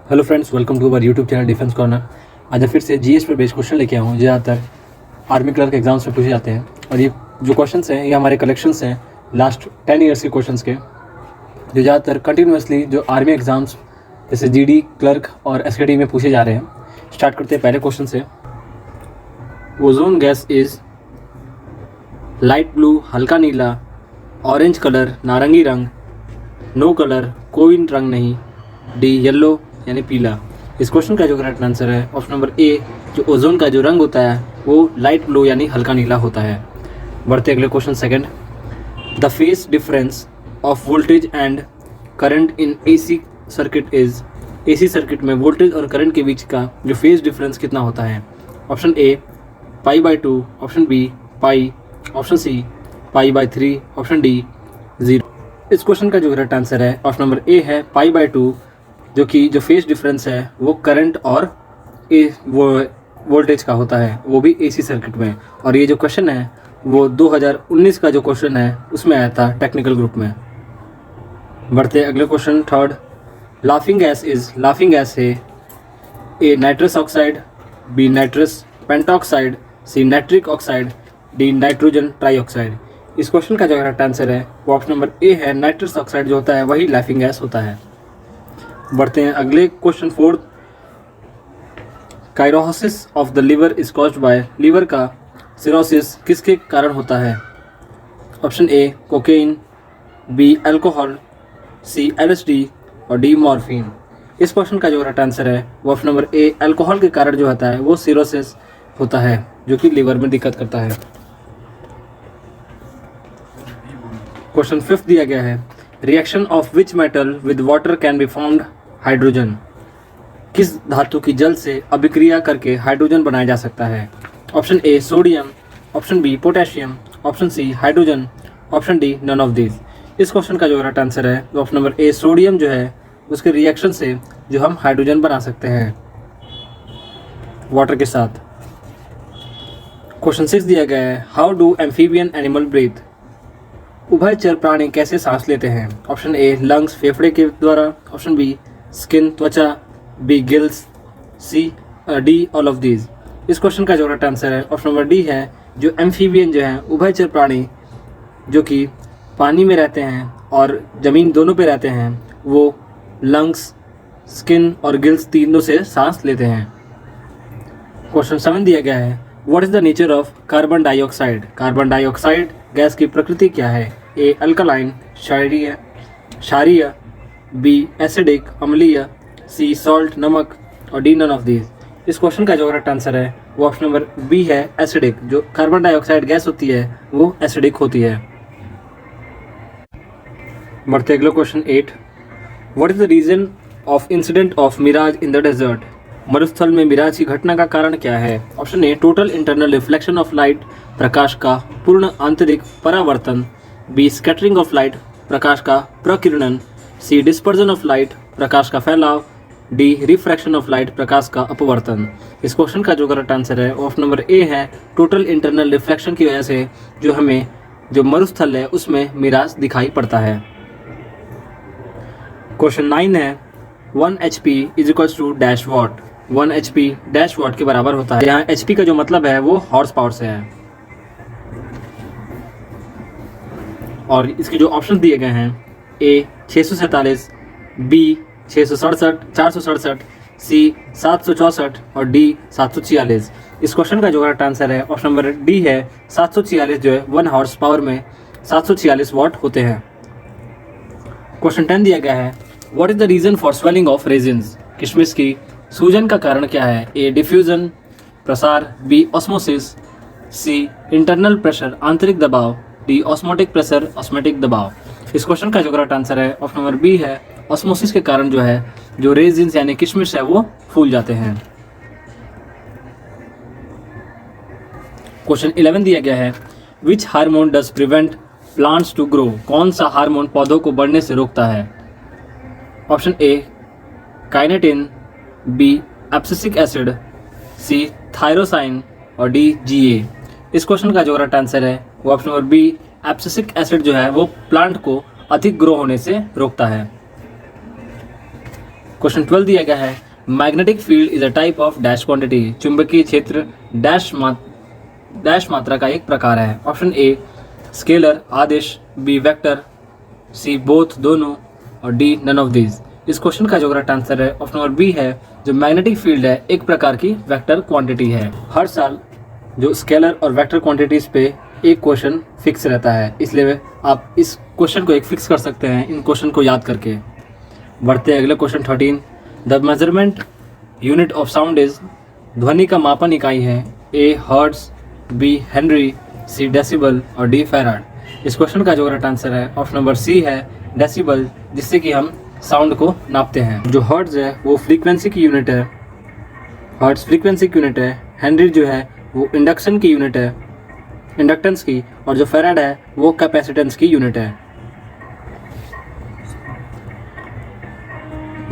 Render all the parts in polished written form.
Hello friends, welcome to our YouTube channel defence corner. आज मैं फिर से जीएस पर बेस्ड क्वेश्चन लेके आया हूँ। ज़्यादातर आर्मी क्लर्क एग्जाम्स में पूछे जाते हैं और ये जो क्वेश्चंस हैं ये हमारे कलेक्शंस हैं लास्ट 10 ईयर्स के क्वेश्चंस के, जो ज़्यादातर कंटिन्यूसली जो आर्मी एग्जाम्स जैसे जीडी, क्लर्क और एसकेडी में पूछे जा रहे हैं। स्टार्ट करते हैं पहले क्वेश्चन से। Ozone gas is light blue हल्का नीला, ऑरेंज कलर नारंगी रंग, नो कलर कोई रंग नहीं, डी येलो यानी पीला। इस क्वेश्चन का जो करेक्ट आंसर है ऑप्शन नंबर ए, जो ओजोन का जो रंग होता है वो लाइट ब्लू यानी हल्का नीला होता है। बढ़ते अगले question second. The phase difference of voltage and current in AC circuit is, AC circuit में वोल्टेज और करंट के बीच का जो फेज डिफरेंस कितना होता है? Option A π/2, option B pi, option C π/3, option D 0। इस क्वेश्चन का जो करेक्ट आंसर है ऑप्शन नंबर ए है π/2, जो कि जो फेज डिफरेंस है वो करंट और वो वोल्टेज का होता है, वो भी एसी सर्किट में। और ये जो क्वेश्चन है वो 2019 का जो क्वेश्चन है उसमें आया था टेक्निकल ग्रुप में। बढ़ते अगले question third. Laughing gas is, laughing gas है A nitrous oxide, B nitrous pentoxide, C nitric oxide, D nitrogen trioxide. इस क्वेश्चन का जो करेक्ट आंसर है वो ऑप्शन नंबर ए है, नाइट्रस ऑक्साइड जो होता है वही लाफिंग गैस होता है। बढ़ते हैं अगले question fourth. Cirrhosis of the liver is caused by, liver का सिरोसिस किसके कारण होता है? Option A cocaine, B alcohol, C LSD और डी मॉर्फिन। इस क्वेश्चन का जो करेक्ट आंसर है वो ऑप्शन नंबर ए, अल्कोहल के कारण जो होता है वो सिरोसिस होता है, जो कि लीवर में दिक्कत करता है। क्वेश्चन फिफ्थ दिया गया है। Reaction of which metal with water can be formed hydrogen, किस धातु की जल से अभिक्रिया करके हाइड्रोजन बनाया जा सकता है? Option A sodium, option B potassium, option C hydrogen, option D none of this. इस क्वेश्चन का जो करेक्ट आंसर है वो ऑप्शन नंबर ए, सोडियम जो है उसके रिएक्शन से जो हम हाइड्रोजन बना सकते हैं वाटर के साथ। क्वेश्चन 6 दिया गया है। How do amphibian animal breathe, उभयचर प्राणी कैसे सांस लेते हैं? ऑप्शन ए लंग्स फेफड़े के द्वारा, ऑप्शन बी स्किन त्वचा, B gills, C D all of these. इस क्वेश्चन का जो करेक्ट आंसर है ऑप्शन नंबर डी है, जो एम्फीबियन जो है उभयचर प्राणी जो कि पानी में रहते हैं और ज़मीन दोनों पे रहते हैं, वो लंग्स, स्किन और गिल्स तीनों से सांस लेते हैं। क्वेश्चन 7 दिया गया है। What is the nature of carbon dioxide, carbon dioxide gas की प्रकृति क्या है? ए अल्कलाइन क्षारीय, बी एसिडिक अम्लीय, सी सॉल्ट नमक और डी नन ऑफ दीज। इस क्वेश्चन का जो करेक्ट आंसर है वो ऑप्शन नंबर बी है, एसिडिक। जो कार्बन डाइऑक्साइड गैस होती है वो एसिडिक होती है। बढ़ते अगले question 8। What is the reason of incident of mirage in the desert, मरुस्थल में मिराज की घटना का कारण क्या है? Option A total internal reflection of light, प्रकाश का पूर्ण आंतरिक परावर्तन, बी स्कैटरिंग ऑफ लाइट, प्रकाश का प्रकिरणन, सी डिस्पर्जन ऑफ लाइट, प्रकाश का फैलाव, डी रिफ्रैक्शन ऑफ लाइट, प्रकाश का अपवर्तन। इस क्वेश्चन का जो करेक्ट आंसर है ऑप्शन नंबर ए है, टोटल इंटरनल रिफ्लेक्शन की वजह से जो हमें जो मरुस्थल है उसमें मिराज दिखाई पड़ता है। क्वेश्चन 9 है। 1 HP is equals to dash watt, 1 HP dash watt के बराबर होता है। यहाँ HP का जो मतलब है वो हॉर्स पावर से है। और इसके जो ऑप्शन दिए गए हैं, ए 647, बी 467, सी 764 और डी 746। इस क्वेश्चन का जो करेक्ट आंसर है ऑप्शन नंबर डी है, 746 जो है 1 हॉर्स पावर में 746 वॉट होते हैं। क्वेश्चन 10 दिया गया है। What is the reason for swelling of raisins, किशमिश की सूजन का कारण क्या है? ए डिफ्यूजन प्रसार, B osmosis, C internal pressure आंतरिक दबाव, डी ऑस्मोटिक प्रेशर ऑस्मेटिक दबाव। इस क्वेश्चन का जो करेक्ट आंसर है ऑप्शन नंबर बी है, ऑस्मोसिस के कारण जो है जो रेजिन्स यानी किशमिश है वो फूल जाते हैं। क्वेश्चन 11 दिया गया है। Which hormone does prevent plants to grow, कौन सा हार्मोन पौधों को बढ़ने से रोकता है? Option A kinetin, B abscisic acid, C thyroxine और डी GA। इस क्वेश्चन का जो करेक्ट आंसर है वो option number B, abscisic acid जो है वो प्लांट को अधिक ग्रो होने से रोकता है। क्वेश्चन 12 दिया गया है, magnetic field is a type of dash quantity, चुंबकीय क्षेत्र डैश मात्रा का एक प्रकार है। ऑप्शन ए स्केलर आदिश, बी वेक्टर, सी बोथ दोनों, और डी नन ऑफ दीज। इस क्वेश्चन का जो करेक्ट आंसर है ऑप्शन नंबर बी है, जो मैग्नेटिक फील्ड है एक प्रकार की वेक्टर क्वांटिटी है। हर साल जो स्केलर और वेक्टर क्वांटिटीज पे एक क्वेश्चन फिक्स रहता है, इसलिए आप इस क्वेश्चन को एक फिक्स कर सकते हैं इन क्वेश्चन को याद करके। बढ़ते हैं अगले question 13। The measurement unit of sound is, ध्वनि का मापन इकाई है ए हर्ट्ज, बी हेनरी, सी डेसिबल, और डी फैराड। इस क्वेश्चन का जो करेक्ट आंसर है ऑप्शन नंबर सी है डेसिबल, जिससे कि हम साउंड को नापते हैं। जो हर्ट्ज है वो फ्रीक्वेंसी की यूनिट है, हर्ट्ज फ्रीक्वेंसी की यूनिट है। हेनरी जो है वो इंडक्शन की यूनिट है, इंडक्टेंस की, और जो फैराड है वो कैपेसिटेंस की यूनिट है।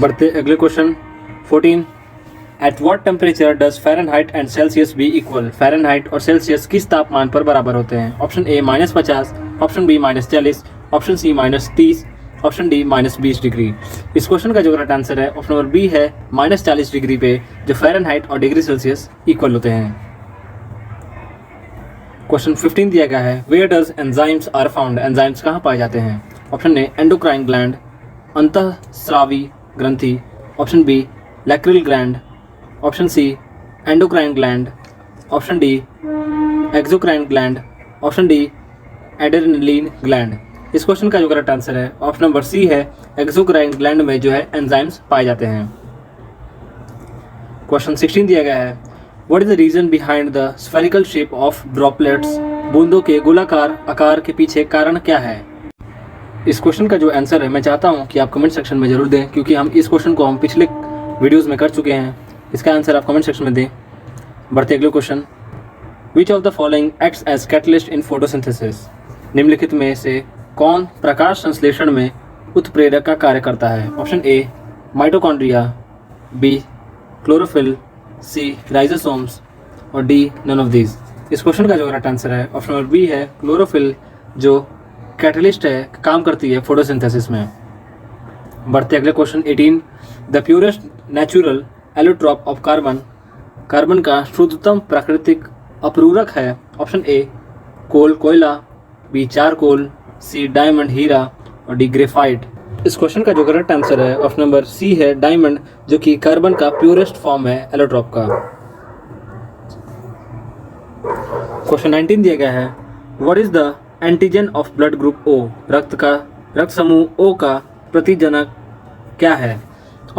बढ़ते अगले question 14। At what temperature does Fahrenheit and Celsius be equal, Fahrenheit और सेल्सियस किस तापमान पर बराबर होते हैं। Option A -50, option B -40, option C -30, option D -20 degree. इस क्वेश्चन का जो करेक्ट आंसर है ऑप्शन नंबर बी है, -40 डिग्री पे जो फ़ारेनहाइट और डिग्री सेल्सियस इक्वल होते हैं। क्वेश्चन 15 दिया गया है, where does enzymes are found, enzymes कहाँ पाए जाते हैं। ऑप्शन ए एंडोक्राइन ग्लैंड, अंतःस्रावी ग्रंथि, option B lacrimal gland, option C endocrine gland, option D exocrine gland, option D adrenaline gland. इस क्वेश्चन का जो करेक्ट आंसर है ऑप्शन नंबर सी है, एक्सोक्राइन ग्लैंड में जो है एंजाइम्स पाए जाते हैं। क्वेश्चन 16 दिया गया है, what is the reason behind the spherical shape of droplets, बूंदों के गोलाकार आकार के पीछे कारण क्या है। इस क्वेश्चन का जो आंसर है मैं चाहता हूं कि आप कमेंट सेक्शन में जरूर दें, क्योंकि हम इस क्वेश्चन को हम पिछले वीडियोस में कर चुके हैं। इसका आंसर आप कमेंट सेक्शन में दें। बढ़ते अगले question, which of the following acts as catalyst in photosynthesis, निम्नलिखित में से कौन प्रकाश संश्लेषण में उत्प्रेरक का कार्य करता है। Option A mitochondria, B chlorophyll, C ribosomes, और डी नन ऑफ दीज। इस क्वेश्चन का जो करेक्ट आंसर है ऑप्शन नंबर बी है, क्लोरोफिल जो कैटलिस्ट है काम करती है फोटोसिंथेसिस में। बढ़ते अगले question 18। The purest natural allotrope of carbon, carbon का शुद्धतम प्राकृतिक अपरूरक है। ऑप्शन ए कोल कोयला, बी चारकोल, सी डायमंड हीरा, और डी ग्रेफाइट। इस क्वेश्चन का जो करेक्ट आंसर है ऑप्शन नंबर सी है डायमंड, जो कि कार्बन का प्योरेस्ट फॉर्म है एलोट्रॉप का। क्वेश्चन 19 दिया गया है, what is the antigen of blood group O, रक्त समूह ओ का प्रतिजनक क्या है।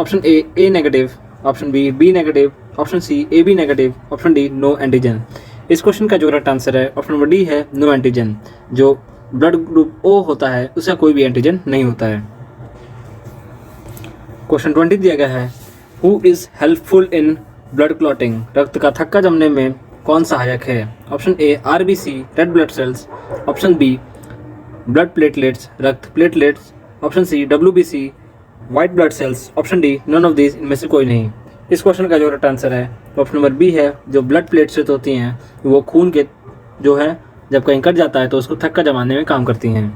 Option A negative, option B negative, option C AB negative, option D no antigen. इस क्वेश्चन का जो करेक्ट आंसर है ऑप्शन नंबर डी है नो एंटीजन। जो ब्लड ग्रुप ओ होता है उसका कोई भी एंटीजन नहीं होता है। क्वेश्चन 20 दिया गया है, who is helpful in blood clotting, रक्त का थक्का जमने में कौन सहायक है। Option A RBC red blood cells, option B blood platelets रक्त platelets, option C WBC white blood cells, option D none of these, इनमें से कोई नहीं। इस क्वेश्चन का जो करेक्ट आंसर है ऑप्शन नंबर बी है, जो ब्लड प्लेटलेट्स होती हैं वो खून के जो है जब कहीं कट जाता है तो उसको थक्का जमाने में काम करती हैं।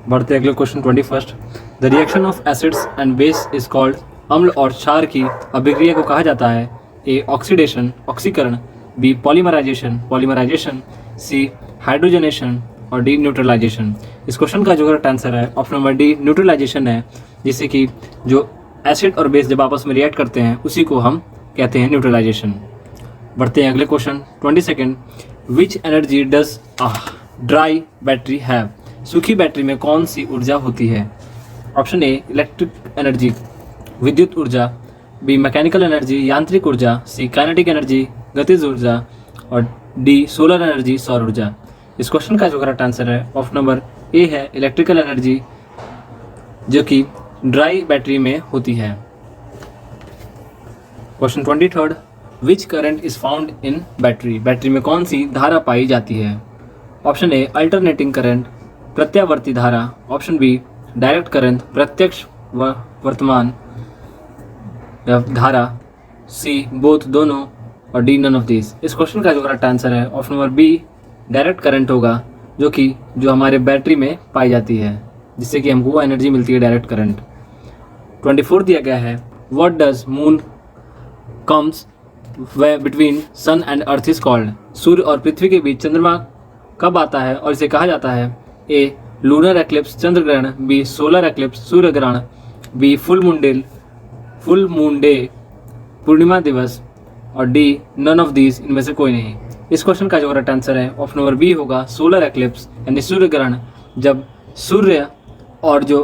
बढ़ते अगले question 21। The reaction of acids and base is called, अम्ल और क्षार की अभिक्रिया को कहा जाता है ए ऑक्सीडेशन ऑक्सीकरण, बी पॉलीमराइजेशन पॉलीमराइजेशन, सी हाइड्रोजनेशन, और डी न्यूट्रलाइजेशन। इस क्वेश्चन का जो करेक्ट आंसर है ऑप्शन नंबर डी न्यूट्रलाइजेशन है, जिससे कि जो एसिड और बेस जब आपस में रिएक्ट करते हैं उसी को हम कहते हैं न्यूट्रलाइजेशन। बढ़ते हैं अगले question 22। Which energy does dry battery have, सूखी बैटरी में कौन सी ऊर्जा होती है। ऑप्शन ए इलेक्ट्रिक एनर्जी विद्युत ऊर्जा, बी मैकेनिकल एनर्जी यांत्रिक ऊर्जा, सी काइनेटिक एनर्जी गतिज ऊर्जा, और डी सोलर एनर्जी सौर ऊर्जा। इस क्वेश्चन का जो करेक्ट आंसर है ऑप्शन नंबर ए है इलेक्ट्रिकल एनर्जी, जो कि ड्राई बैटरी में होती है। Question 23। Which current is found in battery, battery में कौन सी धारा पाई जाती है। ऑप्शन ए अल्टरनेटिंग करंट प्रत्यावर्ती धारा, ऑप्शन बी डायरेक्ट करंट प्रत्यक्ष वर्तमान धारा, सी बोथ दोनों, और डी नन ऑफ दिस। इस क्वेश्चन का जो करेक्ट आंसर है option number B direct current होगा, जो हमारे बैटरी में पाई जाती है, जिससे कि हमको एनर्जी मिलती है डायरेक्ट करंट। 24 दिया गया है, what does moon comes between sun and earth is called. सूर्य और पृथ्वी के बीच चंद्रमा कब आता है और इसे कहा जाता है। ए लूनर एक्लिप्स चंद्र ग्रहण, बी सोलर एक्लिप्स सूर्य ग्रहण, बी फुल मून डे पूर्णिमा दिवस, और डी नन ऑफ दीज, इनमें से कोई नहीं। इस क्वेश्चन का जो राइट आंसर है ऑप्शन नंबर बी होगा, सोलर एक्लिप्स यानी सूर्य ग्रहण। जब सूर्य और जो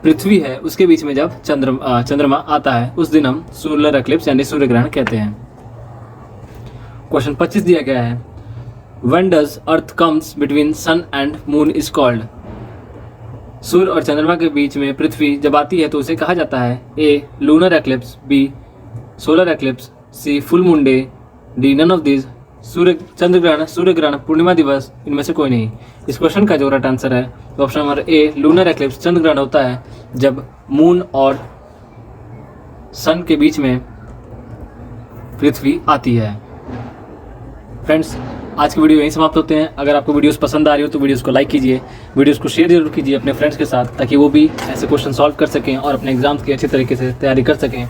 पृथ्वी है उसके बीच में जब चंद्रमा आता है उस दिन हम सोलर एक्लिप्स यानी सूर्य ग्रहण कहते हैं। क्वेश्चन 25 दिया गया है, when does earth comes between sun and moon is called. सूर्य और चंद्रमा के बीच में पृथ्वी जब आती है तो उसे कहा जाता है। A lunar eclipse, B solar eclipse, C full moon day, D none of this, चंद्र ग्रहण, पूर्णिमा दिवस, इनमें से कोई नहीं। इस क्वेश्चन का जो राइट आंसर है option number A lunar eclipse चंद्र ग्रहण होता है जब मून और सन के बीच में पृथ्वी आती है। फ्रेंड्स, आज की वीडियो यहीं समाप्त होते हैं। अगर आपको वीडियोस पसंद आ रही हो तो वीडियोस को लाइक कीजिए, वीडियोस को शेयर जरूर कीजिए अपने फ्रेंड्स के साथ, ताकि वो भी ऐसे क्वेश्चन सॉल्व कर सकें और अपने एग्जाम्स की अच्छी तरीके से तैयारी कर सकें।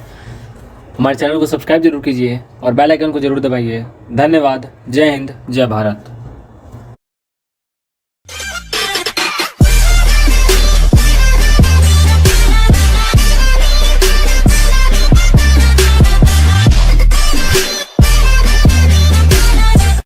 हमारे चैनल को सब्सक्राइब जरूर कीजिए और बेल आइकन को जरूर दबाइए। धन्यवाद। जय हिंद, जय भारत।